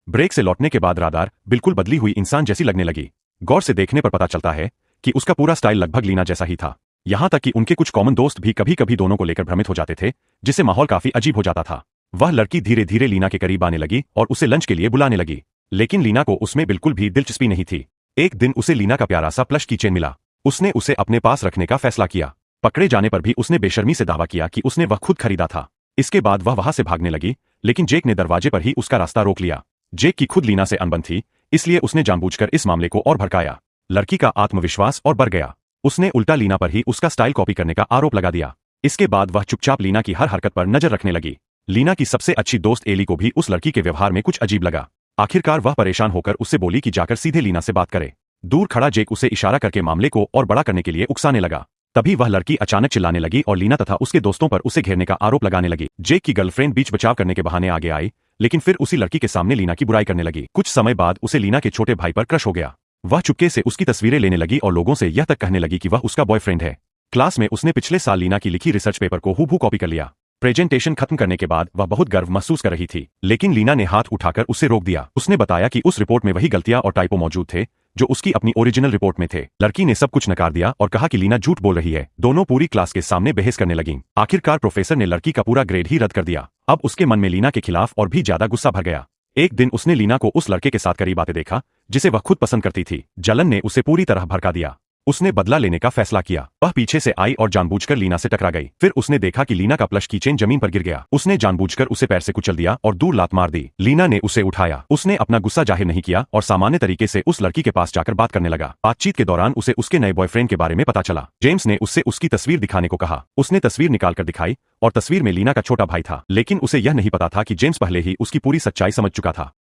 Break से लौटने के बाद रादार बिल्कुल बदली हुई इंसान जैसी लगने लगी। गौर से देखने पर पता चलता है कि उसका पूरा स्टाइल लगभग लीना जैसा ही था। यहाँ तक कि उनके कुछ कॉमन दोस्त भी कभी कभी दोनों को लेकर भ्रमित हो जाते थे, जिससे माहौल काफी अजीब हो जाता था। वह लड़की धीरे धीरे लीना के करीब आने लगी और उसे लंच के लिए बुलाने लगी, लेकिन लीना को उसमें बिल्कुल भी दिलचस्पी नहीं थी। एक दिन उसे लीना का प्यारा सा प्लश कीचेन मिला। उसने उसे अपने पास रखने का फैसला किया। पकड़े जाने पर भी उसने बेशर्मी से दावा किया कि उसने वह खुद खरीदा था। इसके बाद वह वहां से भागने लगी, लेकिन जेक ने दरवाजे पर ही उसका रास्ता रोक लिया। जेक की खुद लीना से अनबन थी, इसलिए उसने जानबूझकर इस मामले को और भड़काया। लड़की का आत्मविश्वास और बढ़ गया। उसने उल्टा लीना पर ही उसका स्टाइल कॉपी करने का आरोप लगा दिया। इसके बाद वह चुपचाप लीना की हर हरकत पर नजर रखने लगी। लीना की सबसे अच्छी दोस्त एली को भी उस लड़की के व्यवहार में कुछ अजीब लगा। आखिरकार वह परेशान होकर उससे बोली कि जाकर सीधे लीना से बात करे। दूर खड़ा जेक उसे इशारा करके मामले को और बड़ा करने के लिए उकसाने लगा। तभी वह लड़की अचानक चिल्लाने लगी और लीना तथा उसके दोस्तों पर उसे घेरने का आरोप लगाने लगी। जेक की गर्लफ्रेंड बीच बचाव करने के बहाने आगे आई, लेकिन फिर उसी लड़की के सामने लीना की बुराई करने लगी। कुछ समय बाद उसे लीना के छोटे भाई पर क्रश हो गया। वह चुपके से उसकी तस्वीरें लेने लगी और लोगों से यह तक कहने लगी कि वह उसका बॉयफ्रेंड है। क्लास में उसने पिछले साल लीना की लिखी रिसर्च पेपर को हूबहू कॉपी कर लिया। प्रेजेंटेशन खत्म करने के बाद वह बहुत गर्व महसूस कर रही थी, लेकिन लीना ने हाथ उठाकर उसे रोक दिया। उसने बताया कि उस रिपोर्ट में वही गलतियां और टाइपो मौजूद थे जो उसकी अपनी ओरिजिनल रिपोर्ट में थे। लड़की ने सब कुछ नकार दिया और कहा कि लीना झूठ बोल रही है। दोनों पूरी क्लास के सामने बहस करने लगीं। आखिरकार प्रोफेसर ने लड़की का पूरा ग्रेड ही रद्द कर दिया। अब उसके मन में लीना के खिलाफ और भी ज्यादा गुस्सा भर गया। एक दिन उसने लीना को उस लड़के के साथ करीब आते देखा जिसे वह खुद पसंद करती थी। जलन ने उसे पूरी तरह भड़का दिया। उसने बदला लेने का फैसला किया। वह पीछे से आई और जानबूझकर लीना से टकरा गई। फिर उसने देखा कि लीना का प्लश कीचेन जमीन पर गिर गया। उसने जानबूझकर उसे पैर से कुचल दिया और दूर लात मार दी। लीना ने उसे उठाया। उसने अपना गुस्सा जाहिर नहीं किया और सामान्य तरीके से उस लड़की के पास जाकर बात करने लगा। बातचीत के दौरान उसे उसके नए बॉयफ्रेंड के बारे में पता चला। जेम्स ने उससे उसकी तस्वीर दिखाने को कहा। उसने तस्वीर निकालकर दिखाई और तस्वीर में लीना का छोटा भाई था, लेकिन उसे यह नहीं पता था कि जेम्स पहले ही उसकी पूरी सच्चाई समझ चुका था।